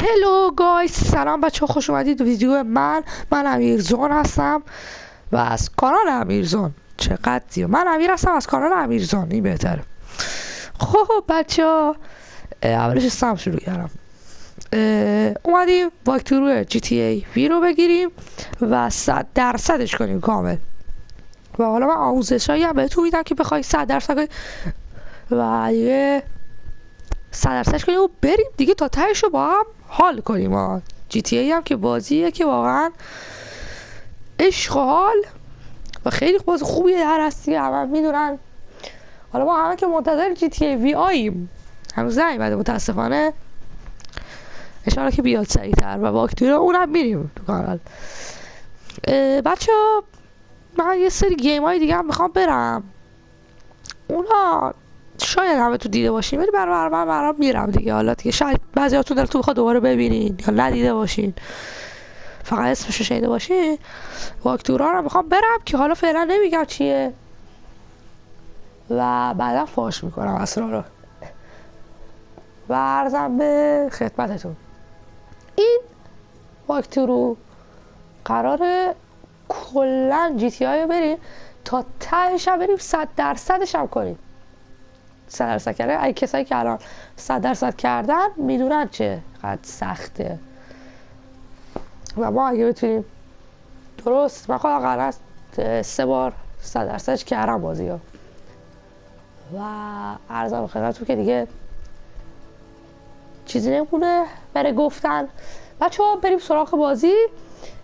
هلو گایز، سلام بچه ها، خوش اومدید ویدیو من امیرزون هستم و از کانال امیرزون. چقدر زیاد من امیر هستم از کانال امیرزون، این بهتره. خب بچه ها، اولش سم شروع کردم. اومدیم واکتورو جی تی ای وی رو بگیریم و 100% کنیم کامل. و حالا من آموزش هایی هم بهتون میدم که بخوای 100% کنیم و دیگه 100% کنیم و بریم دیگه تا تهش رو با هم حال کنیم. جی تی ای هم که بازیه که واقعا عشق و حال و خیلی باز خوبیه، هر هستی همه میدونن. حالا ما همه که منتظر جی تی ای وی آییم، هنوز نیومده متاسفانه، اشاره که بیاد سریعتر و واکتور اونم میریم تو کانال. بچه ها، من یه سری گیم های دیگه هم میخوام برم، اونا شاید همه تو دیده باشین، ولی برام میرم دیگه. حالا دیگه شاید بعضیاتون دلتون بخواد دوباره ببینین یا ندیده باشین، فقط اسمشو شنیده باشین. واکتورا رو میخوام برم که حالا فعلا نمیگم چیه و بعدا فاش میکنم اسرار رو و عرضم به خدمتتون. این واکتورو قراره کلا جی تی آی رو بریم تا تهش هم بریم 100% هم کنیم. 100% کردن، اگه کسایی که الان 100% کردن میدونن چه قد سخته و ما اگه بتونیم درست، من خودم قرار است 3 بار 100%ش کردم بازی ها و عرضم خدمتتون که دیگه چیزی نمونه برای گفتن. بچه ها بریم سراغ بازی.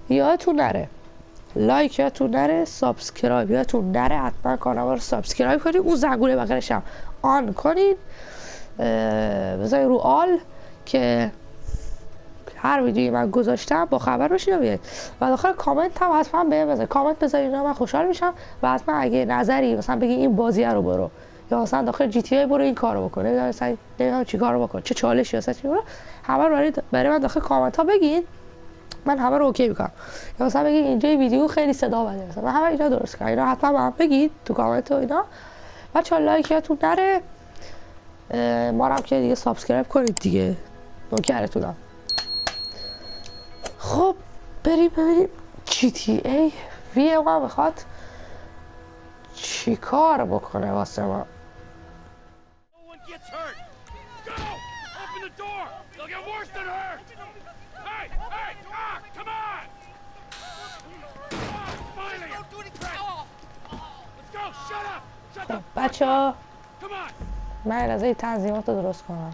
یادتون نره لایک، یادتون نره سابسکرایب، یادتون نره حتما کانال رو سابسکرایب کنید، اون زنگوله بغلش هم آن کنید، بذارید رو آل که هر ویدیویی من گذاشتم با خبر باشید و بیاید. و داخل کامنت هم حتما بهم بذارید، کامنت بذارید، من خوشحال میشم. و حتما اگه نظری مثلا بگی این بازی رو برو، یا مثلا داخل جی تی ای برو این کارو بکنه، یا مثلا نمیدونم چی کارو بکن، چه چالشی واسه چی برو، همه رو برای من داخل کامنت ها بگید، من همه رو اوکی میکنم. یا مثلا بگید اینجا ویدیو خیلی صدا بده، مثلا من همه اینا درست کنم، اینا حتما من بگید تو کامنت و اینا. بچه‌ها لایکتون نره، ما هم که دیگه سابسکرایب کنید دیگه، نوکرتونم. خب بریم ببینیم جی تی ای وی ما میخواد چی کار بکنه واسه ما. خب بچه ها، من از این تنظیمات رو درست کنم،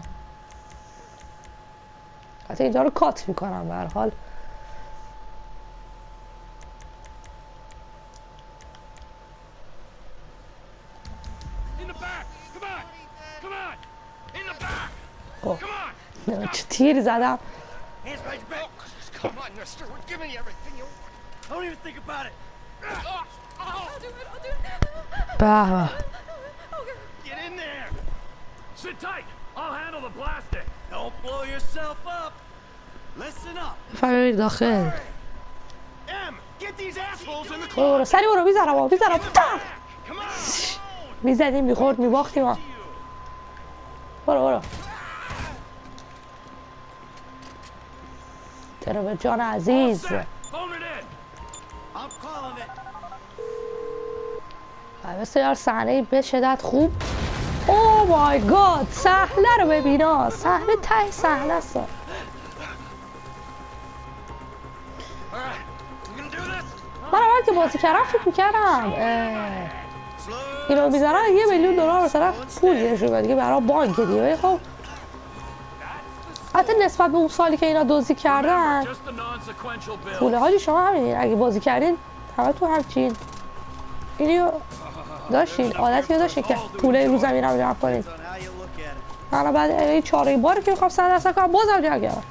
حتی اینجا رو کات میکنم به هر حال. خب چه تیر زدم. به فهمید داخل. برو سری برو، میزنم میزدیم میخورد میباختیم ها. برو ترابر جان عزیز. بسیار صحنه به شدت خوب. او مای گاد، صحنه رو ببینا، صحنه ته صحنه است. من اول که بازی کردم فکر میکردم اینو میزنن $1,000,000 مثلا پول گیرشون دیگه برای بانک دیگه. خب حتی نسبت به اون سالی که اینا دزدی کردن پوله حالی شما همین اگه بازی کردین همه تو همچین اینو داشتین، عادتی رو داشتین که پوله رو زمین هم جمع کنید. من بعد این چاره باری که میخوام 100% کنم بازم جمع کردم.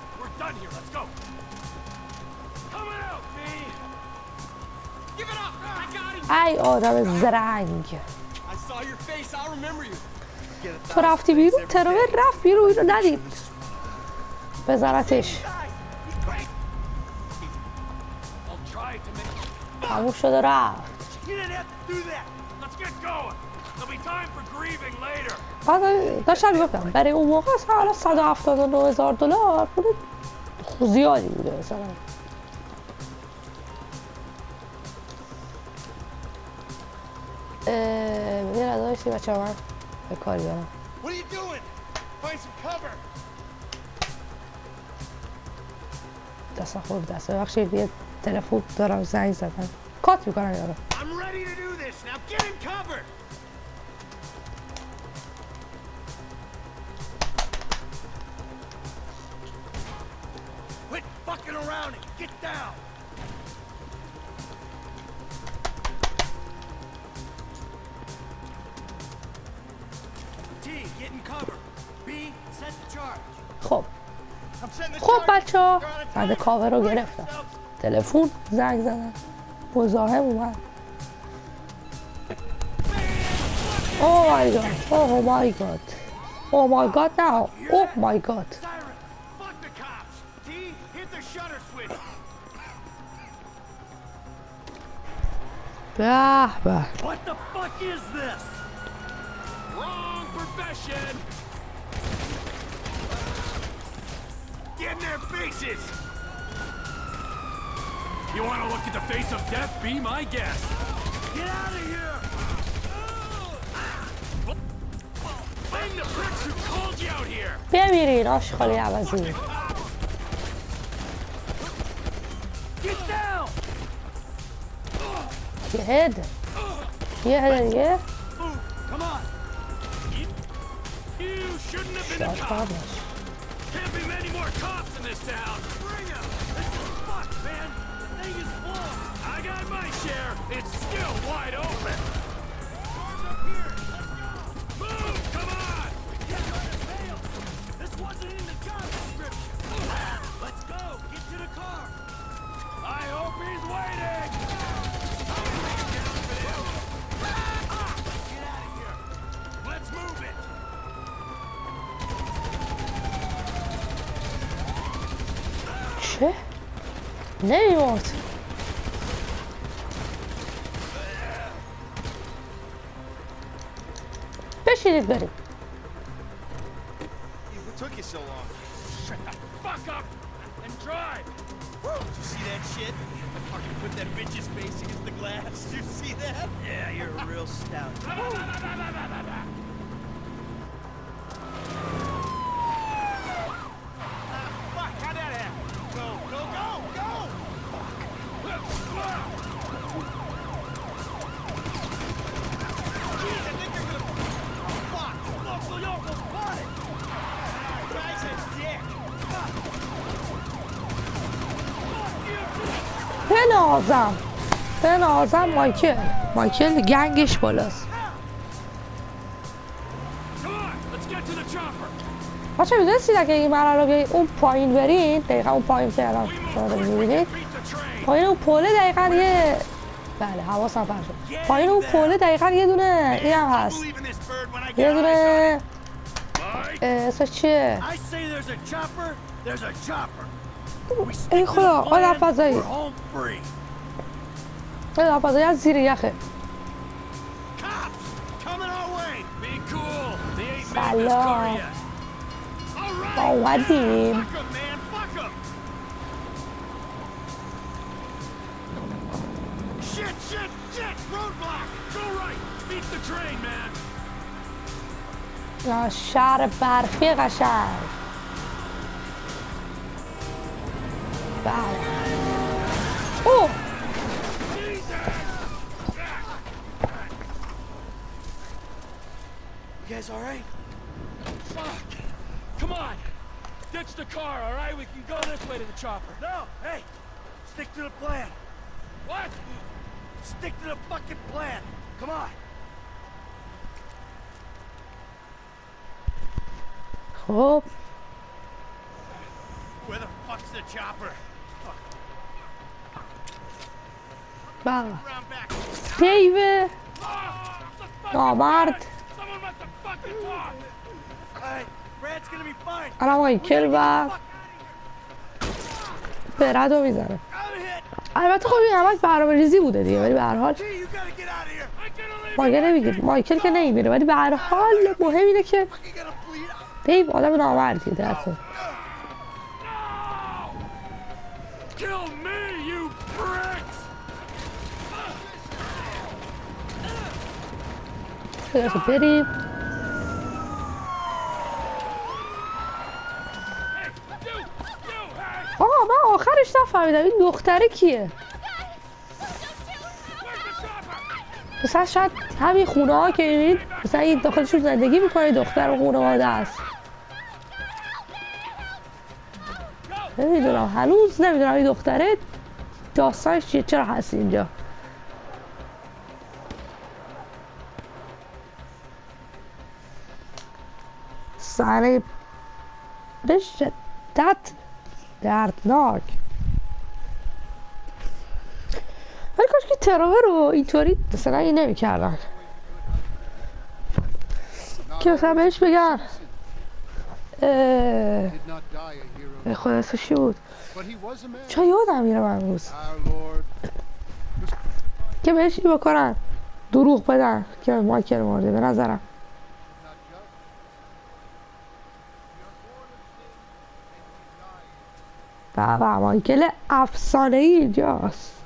ای آدم زرنگ، تو رفتی بیرون، ترابر رفت بیرون، اینو ندید بزنتش. تموم شده رفت. بعد داشتم میگفتم برای اون موقع حالا $179,000 پول زیادی بوده مثلا. ببین از داشتی بچه من به کاری دارم. دست خورد دست ببخشید یه تلفن دارم زنگ زدن کات میکنم یارو. خب بچه ها بعد کاور رو گرفتم تلفن زنگ زدن مزاحم اومد. Oh my god, oh my god, oh my god now, oh my god. به به. What the fuck is this? Wrong profession. Get in their faces. You want to look at the face of death? Be my guest. Get out of here. Blame the pricks who called you out here. بمیرین آشغالی عوضی. Get down. یه هد دیگه. Come on. You shouldn't have been a cop. Can't be many more cops in this town. Bring 'em. This is fucked, man. The thing is full. I got my share. It's still wide open. Arms up here. Let's go. Move. Come on. Get on the tail. This wasn't in the job description. Let's go. Get to the car. I hope he's waiting. Get out of here. Let's move it. چه؟ نمیمرد. بشینید بریم. What took you so long? Shut the fuck up and drive. Did you see that shit? I fucking put that bitch's face against the glass. Did you see that? Yeah, you're a real stout. Fuck, how'd that happen? Go, go, go, go! Jeez, I think they're gonna... Oh, fuck! Look, so y'all go spot it! Guy's a dick! بنازم مایکل گنگش بالاست. بچه میدونستید اگه این مرحله رو بیایید اون پایین برید دقیقا اون پایین که الان شما دارید میبینید پایین اون پله دقیقا یه بله حواسم پرد شد پایین اون پله دقیقا یه دونه این هم هست یه دونه اسمش چیه ای خدا آدم فضایی آدم فضایی از زیر یخه سلام اومدیم شهر برفی قشنگ بله اوه You guys all right? Fuck! Come on! Ditch the car, all right? We can go this way to the chopper. No, hey! Stick to the plan. What? Stick to the fucking plan. Come on. خب Where the fuck's the chopper? بله Round back. سیوه نامرد Someone must have fucking talked! Hey, Brad's gonna be fine. الان مایکل و برد رو میزنه البته خب این همه برنامه ریزی بوده دیگه ولی به هر حال Gee, you gotta get out of here. مایکل نمیگیره مایکل که نمیمیره ولی به هر حال مهم اینه که You're gonna bleed out. دیو آدم نامردیه در کن kill me, you pricks! خلاص بریم. آقا من آخرش نفهمیدم این دختره کیه. مثلا شاید همین خونه ها که میبینید مثلا این داخلشون زندگی میکنه دختر و خانواده است. نمیدونم هنوز نمیدونم این دختره داستانش چیه چرا هست اینجا. صحنه به شدت دردناک. ولی کاش که ترور رو اینطوری مثلا این نمی کردن که مثلا بهش بگن به خود اسمش چی بود چرا یادم میره من روز که بهش این بکنن دروغ بدن که مایکل مرده. به نظرم بابا مایکل افسانه‌ای اینجاست.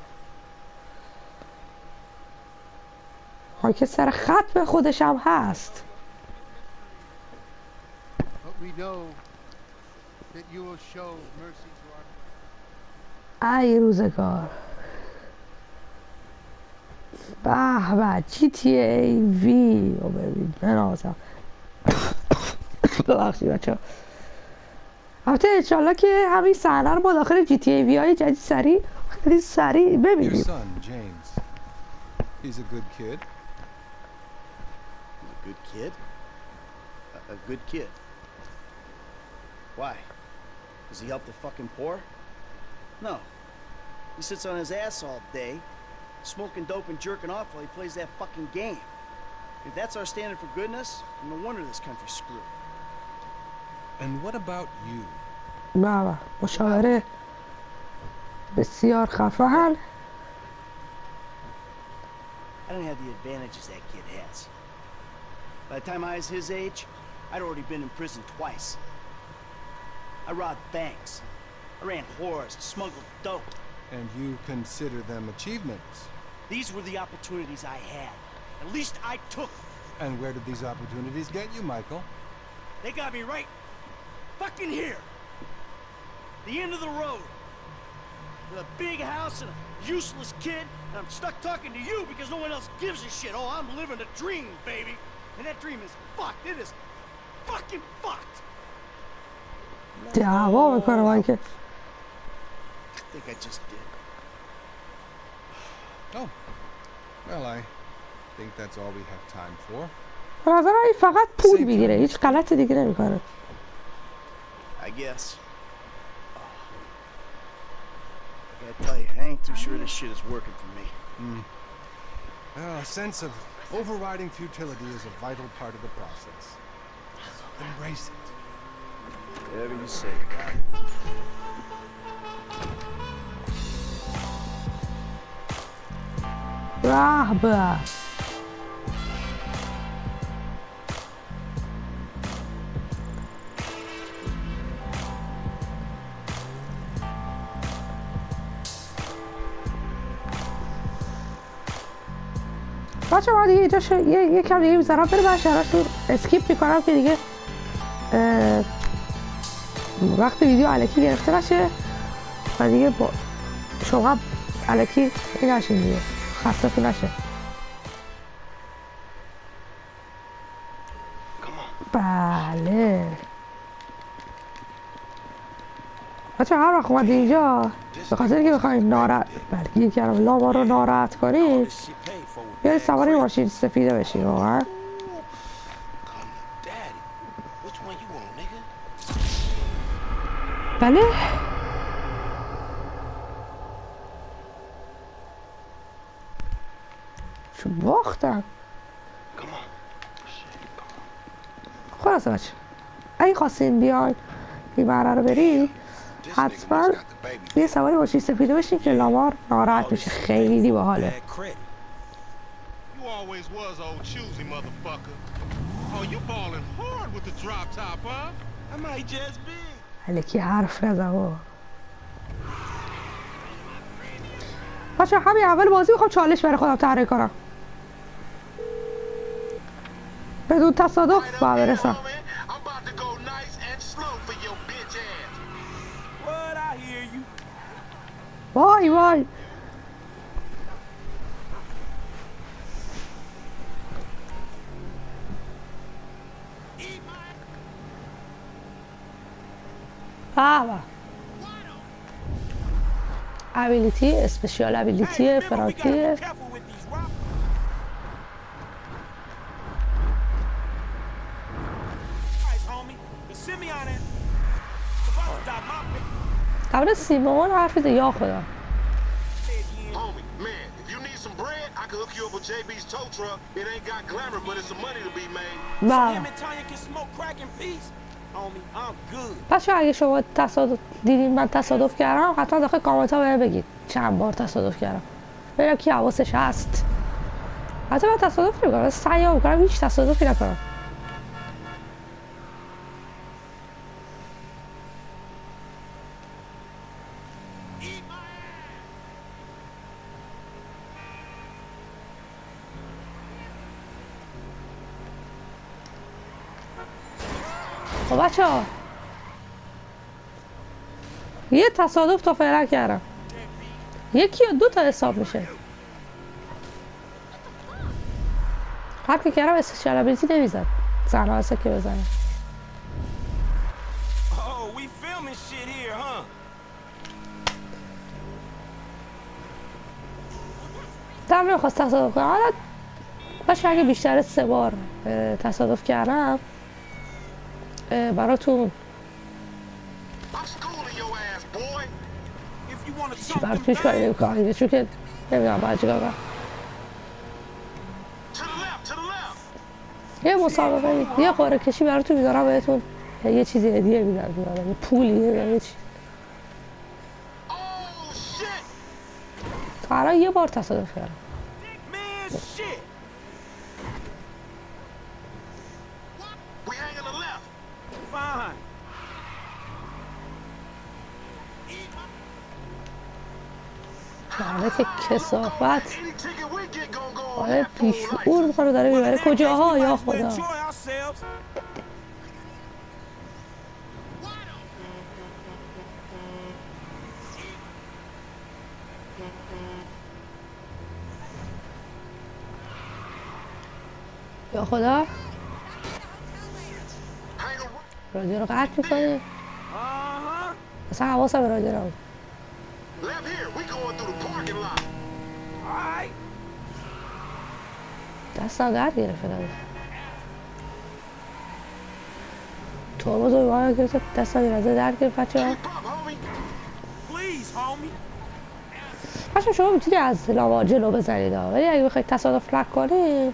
مایکل سر خط به خودش هم هست. ای روزگار. به به GTA V رو ببین بنازم. ببخشید بچه‌ها. البته انشالله که همین صحنه رو ما داخل GTA V های جدید سریع ببینیم. Your son, James. He's a good kid. He's a good kid? A good kid? Why? Does he help the fucking poor? No. He sits on his ass all day, smoking dope and jerking off while he plays that fucking game. If that's our standard for goodness, no wonder this country's screwed. And what about you? بابا مشاوره بسیار خفن. I don't have the advantages that kid has. By the time I was his age, I'd already been in prison twice. I robbed banks. I ran whores, smuggled dope. And you consider them achievements? These were the opportunities I had. At least I took them. And where did these opportunities get you, Michael? They got me right fucking here. The end of the road. With a big house and a useless kid, and I'm stuck talking to you because no one else gives a shit. Oh, I'm living a dream, baby. And that dream is fucked. It is fucking fucked. دعوا میکنه مایکل. I think I just did. Oh. Well, I think that's all we have time for. به نظرم این فقط پول میگیره هیچ غلط دیگه نمیکنه. I guess. I gotta tell you, I ain't too sure this shit is working for me. Well, a sense of overriding futility is a vital part of the process. Embrace it. Whatever you say, Doc. رهبه بچه ما دیگه اینجا یه کم دیگه میذارم بریم من شهرشون اسکیپ میکنم که دیگه وقت ویدیو علکی گرفته نشه و دیگه با شما علکی این نشین دیگه خستتون نشه. بله بچه هر وقت اومد اینجا به خاطر که بخواین بلگیر کردم لاما رو ناراحت کنید بیایید سوار این ماشین سفیده بشین واقعا. بله چون باختم خلاصه بچه اگه خواستین بیاین این بره رو بریم حتما یه سواری ماشین سفیده بشین که لامار ناراحت میشه خیلی باحاله. الکی حرف نزن بچه همین اول بازی میخوام چالش برای خودم طراحی کنم بدون تصادف با برسم. What? I hear you. وای وای به ابیلیتی اسپشیال ابیلیتی Hey, remember, we gotta فرانکلیه. be careful with these rocks. Guys, homie, the Simeon and about to die my big قبل سیمون حرف ده یا خدا. head here. Homie, man, if you need some bread, I can hook you up with JB's tow truck. It ain't got glamour, but it's some money to be made. So بله. him and Tanya can smoke crack in peace? Homie, I'm good. بچه اگه شما تصادف دیدین من تصادف کردم حتما داخل کامنت ها بهم بگید چند بار تصادف کردم ببینم کی حواسش هست. حتی من تصادف نمیکنم سعی میکنم هیچ تصادفی نکنم. خب بچه ها یه تصادف تا فعلا کردم یکی یا دو تا حساب میشه قبل که کردم اسپشیال ابیلیتی نمیزد زنها هسته که بزنه. Oh, we filming shit here, huh? دارم نمیخواست تصادف کنم حالا باشه اگه بیشتر از 3 بار تصادف کردم براتون I'm schooling your ass, boy. If you wanna چی chunk براتون them هیچ کاری down, نمیکنم دیگه چون که نمیدونم باید چیکار کنم. To the left, to the left. یه مسابقه یه قرعه کشی براتون میذارم بهتون یه چیزی هدیه میدم یه پولی یه چیز. Oh, shit. تا الان یه بار تصادف کردم. man, shit. We hang on the left. Fine. لعنت کثافت Any ticket we get gonna go on آره that fool license. بیشعور میکنه داره میبره کجاها یا خدا. Enjoy ourselves. یا خدا Hang a رادیو رو قطع میکنه Uh-huh. اصلا حواسم به رادیو نبود. left here. We going through the parking lot. All right. دستم درد گرفته داره ترمز رو باید گرفته دستم یه درد گرفت بچه ها. Keep up, homie. Please, homie. بچه شما میتونی از لاوا جلو بزنید ها ولی اگه بخواید تصادف نکنید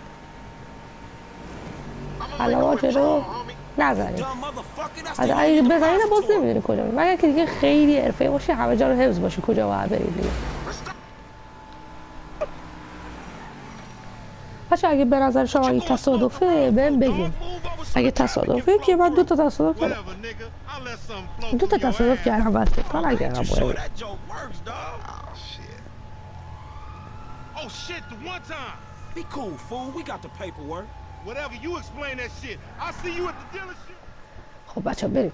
I'm gonna لاوا make a جلو withdrawal, homie. نزنید. Dumb motherfucker. That's از the اگه only بزنید باز deposit نمیدونی کجا برید مگر که دیگه خیلی حرفه‌ای باشی همه جا رو حفظ باشی کجا باید برید دیگه. Let's stop. بچه اگه به نظر شما این تصادفه بهم بگین. اگه تصادفه که من 2 تا تصادف کردم Whatever, nigga. I'll let something flow 2 تا through your تصادف ass. کردم بچه تا نکردم Sure, باید. that joke works, dog. Oh, shit. Oh, shit, the one time. Be cool, fool. We got the paperwork. Whatever, you explain that shit. I'll see you at the dealership. خب بچه بریم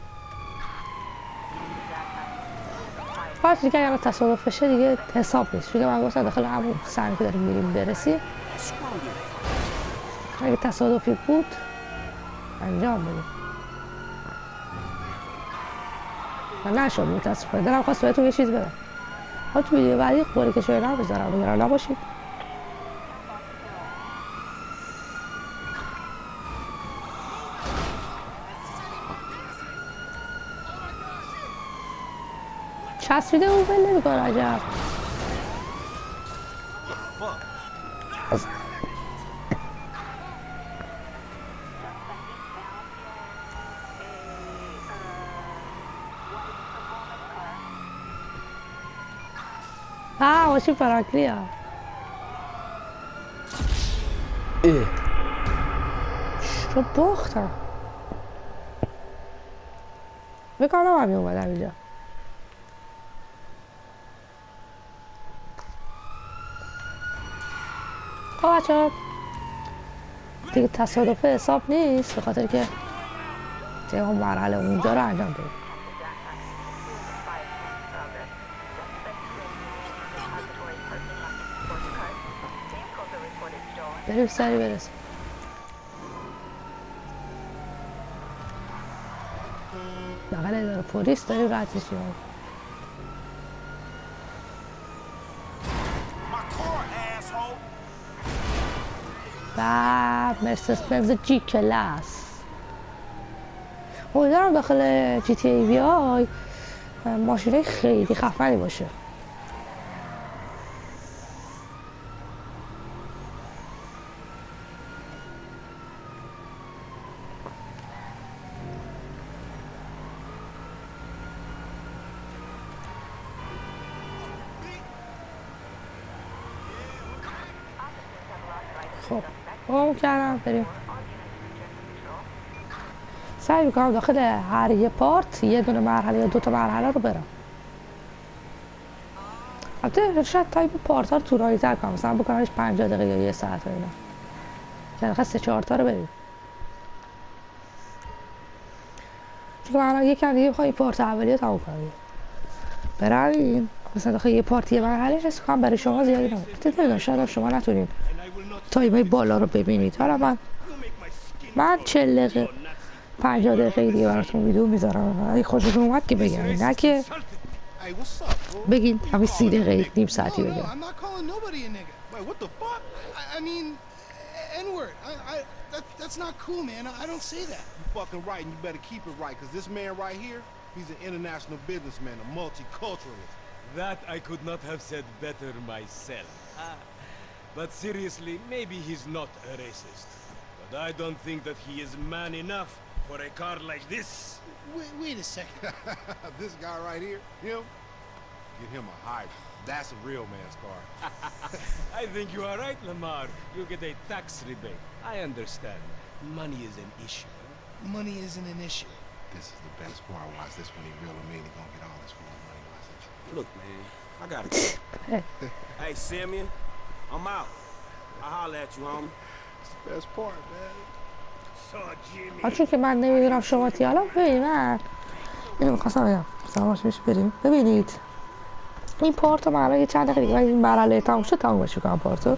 فقط دیگه اگر تصادف بشه دیگه حساب نیست چون من گفتم داخل همون سنگ که داریم میریم برسیم Screw it. اگه تصادفی بود انجام بدیم و نشد متاسفانه دلم خواست بهتون یه چیز بدم ها تو ویدیو بعدی قوری که شوی نمیذارم نگران نباشید. چسبیده اون ول نمیکنه عجب. ماشین فرانکلیه چرا باختم بکنم همی اومدم اینجا خب بچه‌ها دیگه تصادف حساب نیست به خاطر که دیگه اون مرحله اونجا رو انجام بدیم. بریم سری برسیم. بغل اداره پلیس داریم رد میشیم. و مرسدس بنز جی کلاس. امیدوارم داخل جی تی ای وی آی ماشینای خیلی خفنی باشه. خب اون کردم بریم. سعی میکنم داخل هر یه پارت یه دونه مرحله یا 2 تا مرحله رو برم. البته شاید تایپ پارت ها رو طولانی تر کنم، مثلا بکنمش 50 دقیقه یا 1 ساعت و اینا. یعنی 3-4 تا رو بریم. چون الان یکم دیگه میخوام این پارت اولیه تموم کنم. بریم مثلا داخل یه پارت یه مرحله حس کنم برای شما زیادی نمیشه. شاید شما نتونین تایمای بالا رو ببینید. حالا من 40 دقیقه 50 دقیقه دیگه براتون ویدیو میذارم. اگه خوشتون اومد که بگین، نه که بگین همین 30 دقیقه نیم ساعتی بگم. That's not cool, man. I don't say that. You fucking right, and you better keep it right, because this man right here, he's an international businessman, a multiculturalist. That I could not have said better myself. But seriously, maybe he's not a racist. But I don't think that he is man enough for a car like this. Wait a second. This guy right here, him, get him a hybrid. That's a real man's car. I think you are right, Lamar. You get a tax rebate. I understand. Money is an issue. Money isn't an issue. This is the best part. Watch this when he real and mean. He gonna get all this for his money. Watch this. Look, man, I gotta go. Hey, Simeon, I'm out. I'll holler at you, homie. It's the best part, man. Saw Jimmy. چون که من نمیدونم شما تیالا ببین من اینو میخواستم بگم سلامش میشه بریم. ببینید این پارت رو من الان یه چند دقیقه دیگه این مرحله تموم شد تمومش میکنم پارتو.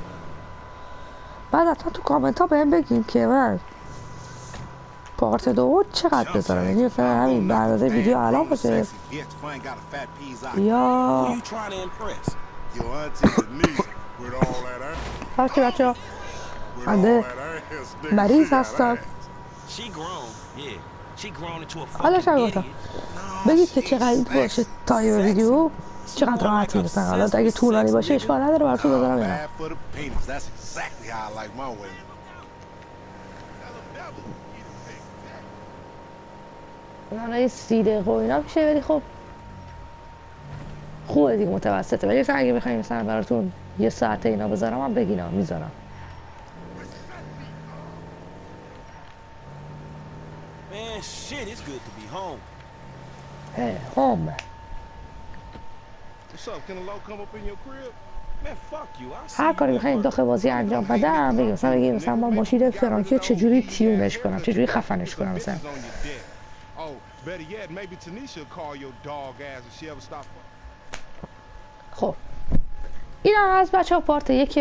بعد حتما تو کامنت ها بهم بگین که من پارت دوم چقدر بذارم، یعنی مثلا همین به اندازه ویدیو الان باشه یا که بچه ها بنده مریض هستم. حالا شما گفتم بگید که چقدر باشه تایم ویدیو چقدر راحت میرسن. حالا اگه طولانی باشه اشکال نداره براتون بذارم یا نه. من این 30 دقیقه و اینا میشه ولی خب خوبه دیگه متوسطه. ولی مثلا اگه بخوایم مثلا براتون 1 ساعت اینا بذارم من بگینا میذارم. Man, shit, it's good to be home. هوم. What's up? Can a low come up in your crib? Man, fuck you. I'll see هر you کاری later. بخواید داخل بازی انجام بدم بگید مثلا بگید مثلا من ماشین فرانکی رو چجوری تیونش کنم، چجوری خفنش کنم مثلا. Bitches on your dick. Oh, better yet, maybe Tanisha will call your dog ass if she ever stop. خب این هم از بچه ها پارت یک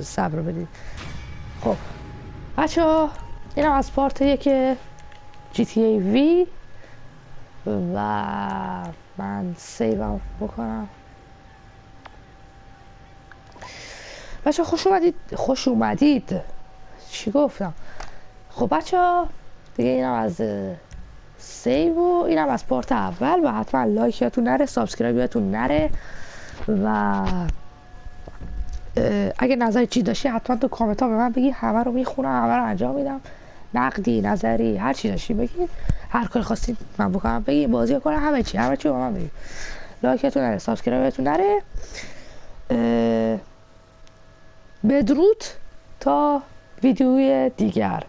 صبر بدید. خب بچه ها این هم از پارت یک جی تی ای وی و من سیوم بکنم. بچه ها خوش اومدید چی گفتم. خب بچه ها دیگه این هم از سیو و این هم از پارت اول و حتما لایک یادتون نره، سابسکرایب یادتون نره و اگه نظری چی داشتی حتما تو کامنت ها به من بگی، همه رو میخونم، همه رو انجام میدم. نقدی نظری هر چی داشتی بگید، هر کاری خواستید من بکنم بگید، بازی کنم، همه چی به من بگید. لایک یادتون نره، سابسکرایب یادتون نره. بدرود تا ویدیوی دیگر.